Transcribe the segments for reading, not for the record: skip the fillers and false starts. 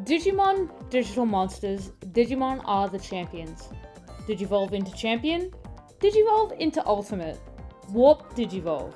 Digimon Digital Monsters, Digimon are the champions. Digivolve into champion, Digivolve into ultimate, warp Digivolve.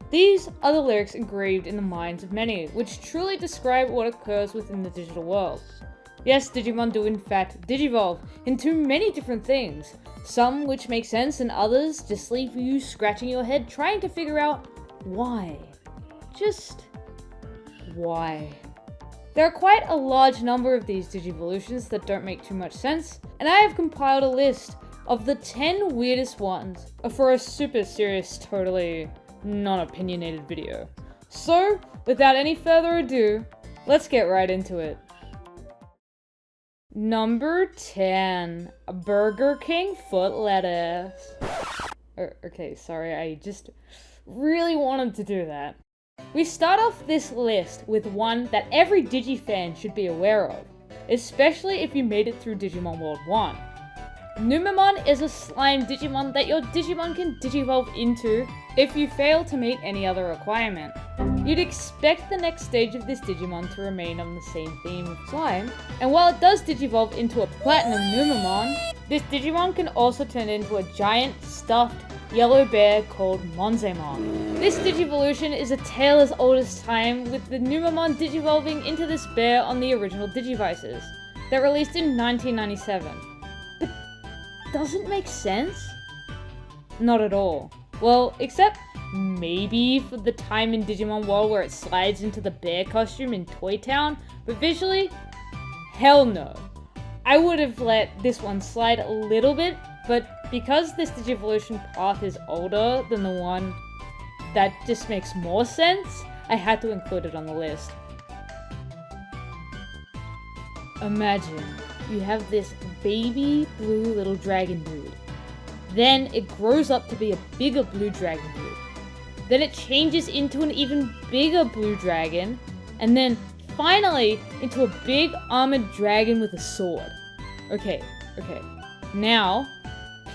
These are the lyrics engraved in the minds of many, which truly describe what occurs within the digital world. Yes, Digimon do in fact digivolve into many different things, some which make sense and others just leave you scratching your head trying to figure out why. Just why? There are quite a large number of these Digivolutions that don't make too much sense, and I have compiled a list of the 10 weirdest ones for a super serious, totally non-opinionated video. So, without any further ado, let's get right into it. Number 10, Burger King foot lettuce. Okay, sorry, I just really wanted to do that. We start off this list with one that every Digi-fan should be aware of, especially if you made it through Digimon World 1. Numon is a slime Digimon that your Digimon can Digivolve into if you fail to meet any other requirement. You'd expect the next stage of this Digimon to remain on the same theme of slime, and while it does Digivolve into a Platinum Numon, this Digimon can also turn into a giant, stuffed, yellow bear called Monochromon. This Digivolution is a tale as old as time, with the Numon Digivolving into this bear on the original Digivices, that released in 1997. But doesn't make sense? Not at all. Well, except maybe for the time in Digimon World where it slides into the bear costume in Toy Town, but visually, hell no. I would have let this one slide a little bit, but because this Digivolution path is older than the one that just makes more sense, I had to include it on the list. Imagine you have this baby blue little dragon dude. Then it grows up to be a bigger blue dragon dude. Then it changes into an even bigger blue dragon, and then finally into a big armored dragon with a sword. Okay. Now,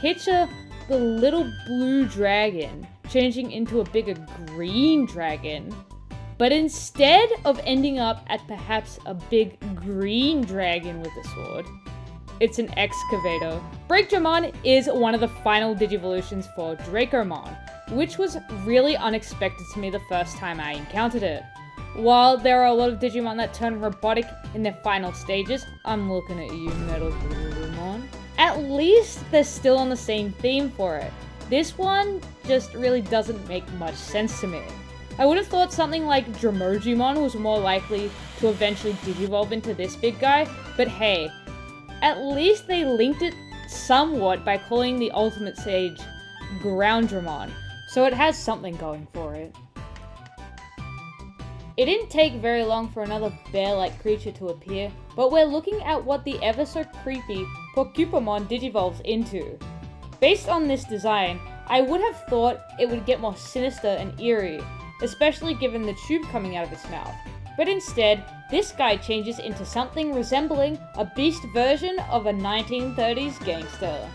picture the little blue dragon changing into a bigger green dragon, but instead of ending up at perhaps a big green dragon with a sword, it's an excavator. Brakedramon is one of the final Digivolutions for Dracmon, which was really unexpected to me the first time I encountered it. While there are a lot of Digimon that turn robotic in their final stages, I'm looking at you, Metal Digimon, at least they're still on the same theme for it. This one just really doesn't make much sense to me. I would have thought something like Dracmon was more likely to eventually Digivolve into this big guy, but hey, at least they linked it somewhat by calling the ultimate stage Groundramon, so it has something going for it. It didn't take very long for another bear-like creature to appear, but we're looking at what the ever so creepy Creepymon digivolves into. Based on this design, I would have thought it would get more sinister and eerie, especially given the tube coming out of its mouth. But instead, this guy changes into something resembling a beast version of a 1930s gangster.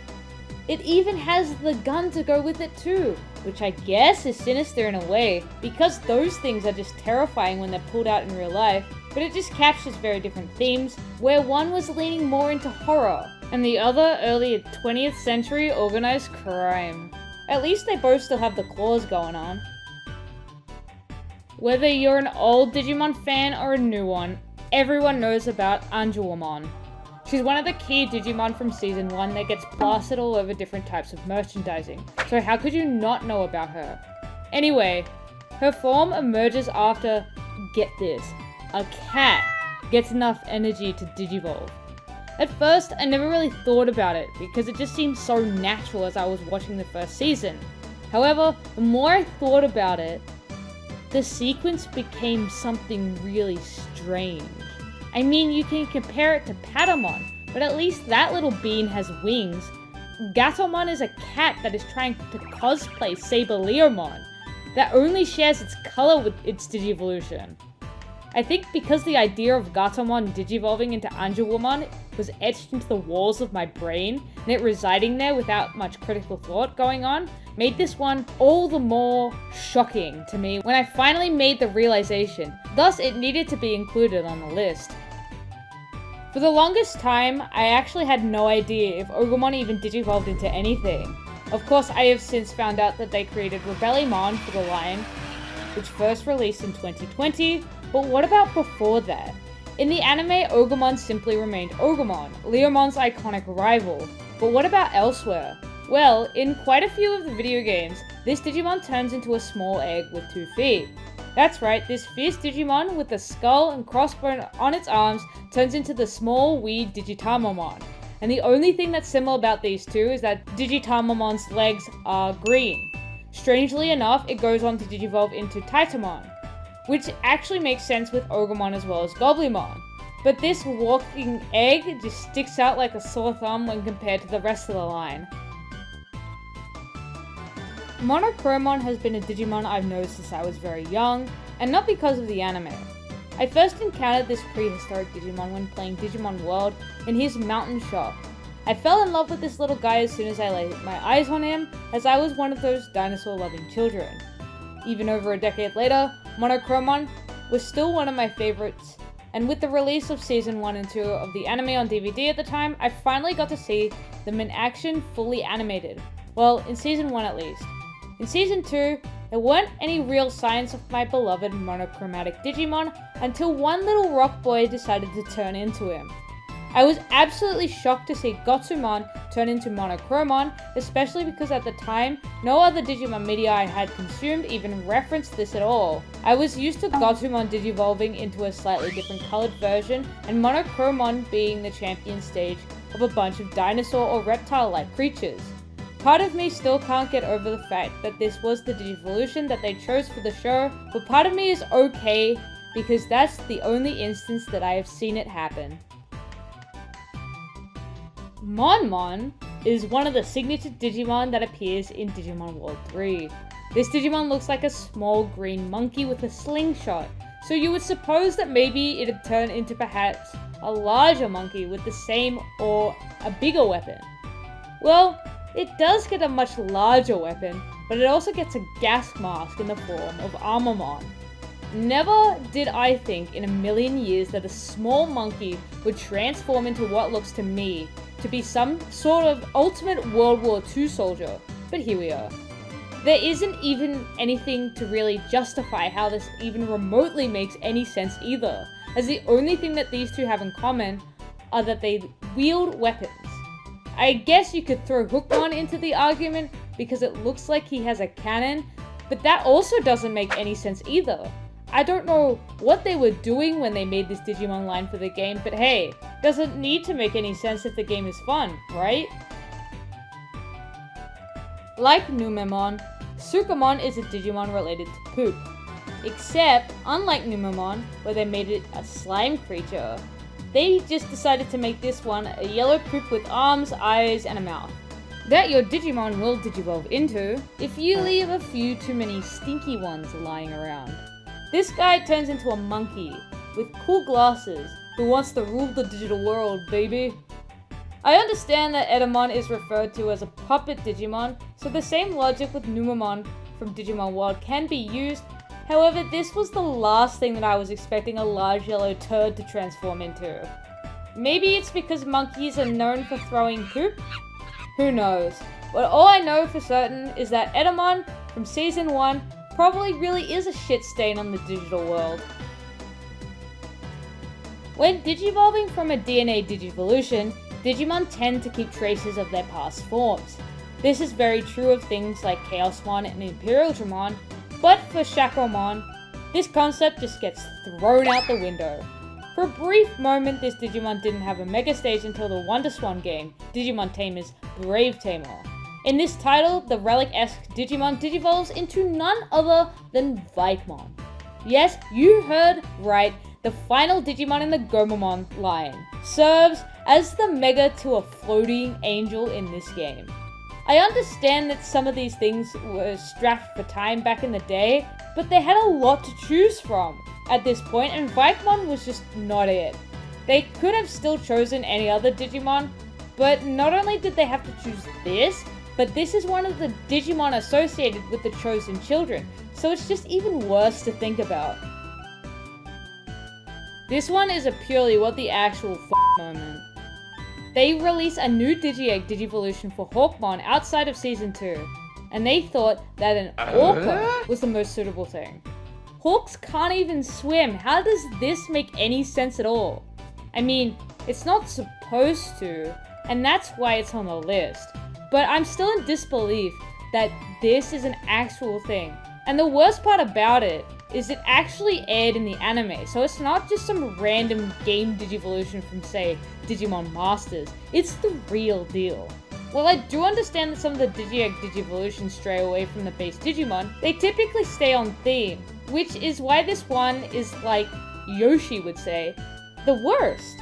It even has the gun to go with it too, which I guess is sinister in a way, because those things are just terrifying when they're pulled out in real life, but it just captures very different themes, where one was leaning more into horror, and the other early 20th century organized crime. At least they both still have the claws going on. Whether you're an old Digimon fan or a new one, everyone knows about Ogremon. She's one of the key Digimon from Season 1 that gets plastered all over different types of merchandising, so how could you not know about her? Anyway, her form emerges after, get this, a cat gets enough energy to Digivolve. At first, I never really thought about it, because it just seemed so natural as I was watching the first season. However, the more I thought about it, the sequence became something really strange. I mean, you can compare it to Gatomon, but at least that little bean has wings. Gatomon is a cat that is trying to cosplay Saberleomon, that only shares its color with its Digivolution. I think because the idea of Gatomon digivolving into Ogremon was etched into the walls of my brain, and it residing there without much critical thought going on, made this one all the more shocking to me when I finally made the realization. Thus, it needed to be included on the list. For the longest time, I actually had no idea if Ogremon even digivolved into anything. Of course, I have since found out that they created Rebellymon for the line, which first released in 2020, but what about before that? In the anime, Ogremon simply remained Ogremon, Leomon's iconic rival. But what about elsewhere? Well, in quite a few of the video games, this Digimon turns into a small egg with 2 feet. That's right, this fierce Digimon with a skull and crossbone on its arms turns into the small, weird Digitamon. And the only thing that's similar about these two is that Digitamon's legs are green. Strangely enough, it goes on to digivolve into Titamon, which actually makes sense with Ogremon as well as Goblimon. But this walking egg just sticks out like a sore thumb when compared to the rest of the line. Monochromon has been a Digimon I've known since I was very young, and not because of the anime. I first encountered this prehistoric Digimon when playing Digimon World in his mountain shop. I fell in love with this little guy as soon as I laid my eyes on him, as I was one of those dinosaur-loving children. Even over a decade later, Monochromon was still one of my favorites, and with the release of Season 1 and 2 of the anime on DVD at the time, I finally got to see them in action fully animated. Well, in Season 1 at least. In Season 2, there weren't any real signs of my beloved monochromatic Digimon until one little rock boy decided to turn into him. I was absolutely shocked to see Gatomon turn into Monochromon, especially because at the time, no other Digimon media I had consumed even referenced this at all. I was used to Gatomon digivolving into a slightly different colored version, and Monochromon being the champion stage of a bunch of dinosaur or reptile-like creatures. Part of me still can't get over the fact that this was the Digivolution that they chose for the show, but part of me is okay because that's the only instance that I have seen it happen. Monmon is one of the signature Digimon that appears in Digimon World 3. This Digimon looks like a small green monkey with a slingshot, so you would suppose that maybe it'd turn into perhaps a larger monkey with the same or a bigger weapon. Well, it does get a much larger weapon, but it also gets a gas mask in the form of Armormon. Never did I think in a million years that a small monkey would transform into what looks to me to be some sort of ultimate World War II soldier, but here we are. There isn't even anything to really justify how this even remotely makes any sense either, as the only thing that these two have in common are that they wield weapons. I guess you could throw Hawkmon into the argument because it looks like he has a cannon, but that also doesn't make any sense either. I don't know what they were doing when they made this Digimon line for the game, but hey, doesn't need to make any sense if the game is fun, right? Like Numon, Sukamon is a Digimon related to poop. Except, unlike Numon, where they made it a slime creature, they just decided to make this one a yellow poop with arms, eyes, and a mouth. That your Digimon will digivolve into if you leave a few too many stinky ones lying around. This guy turns into a monkey with cool glasses who wants to rule the digital world, baby. I understand that Gatomon is referred to as a puppet Digimon, so the same logic with Numon from Digimon World can be used. However, this was the last thing that I was expecting a large yellow turd to transform into. Maybe it's because monkeys are known for throwing poop? Who knows? But all I know for certain is that Gatomon from Season 1 probably really is a shit stain on the digital world. When digivolving from a DNA Digivolution, Digimon tend to keep traces of their past forms. This is very true of things like Chaosmon and Imperialdramon, but for Shakkoumon, this concept just gets thrown out the window. For a brief moment, this Digimon didn't have a mega stage until the WonderSwan game, Digimon Tamer's Brave Tamer. In this title, the relic-esque Digimon digivolves into none other than Weirdness. Yes, you heard right, the final Digimon in the Gatomon line serves as the mega to a floating angel in this game. I understand that some of these things were strapped for time back in the day, but they had a lot to choose from at this point, and Weirdness was just not it. They could have still chosen any other Digimon, but not only did they have to choose this, but this is one of the Digimon associated with the chosen children, so it's just even worse to think about. This one is a purely what the actual moment. They released a new Digi-Egg Digivolution for Hawkmon outside of Season 2, and they thought that an orca was the most suitable thing. Hawks can't even swim. How does this make any sense at all? I mean, it's not supposed to, and that's why it's on the list. But I'm still in disbelief that this is an actual thing. And the worst part about it is it actually aired in the anime, so it's not just some random game Digivolution from, say, Digimon Masters. It's the real deal. While I do understand that some of the Digi-Egg Digivolutions stray away from the base Digimon, they typically stay on theme, which is why this one is, like Yoshi would say, the worst.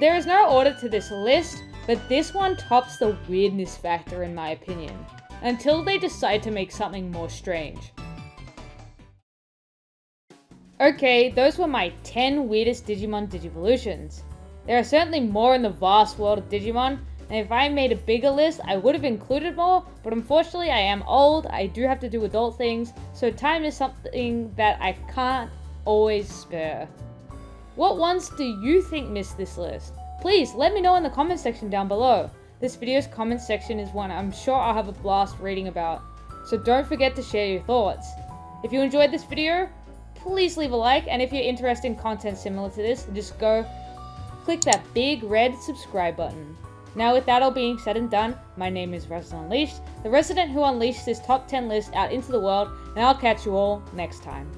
There is no order to this list, but this one tops the weirdness factor in my opinion, until they decide to make something more strange. Okay, those were my 10 weirdest Digimon Digivolutions. There are certainly more in the vast world of Digimon, and if I made a bigger list, I would have included more, but unfortunately I am old, I do have to do adult things, so time is something that I can't always spare. What ones do you think missed this list? Please let me know in the comment section down below. This video's comment section is one I'm sure I'll have a blast reading about, so don't forget to share your thoughts. If you enjoyed this video, please leave a like, and if you're interested in content similar to this, just go click that big red subscribe button. Now with that all being said and done, my name is Resident Unleashed, the resident who unleashed this top 10 list out into the world, and I'll catch you all next time.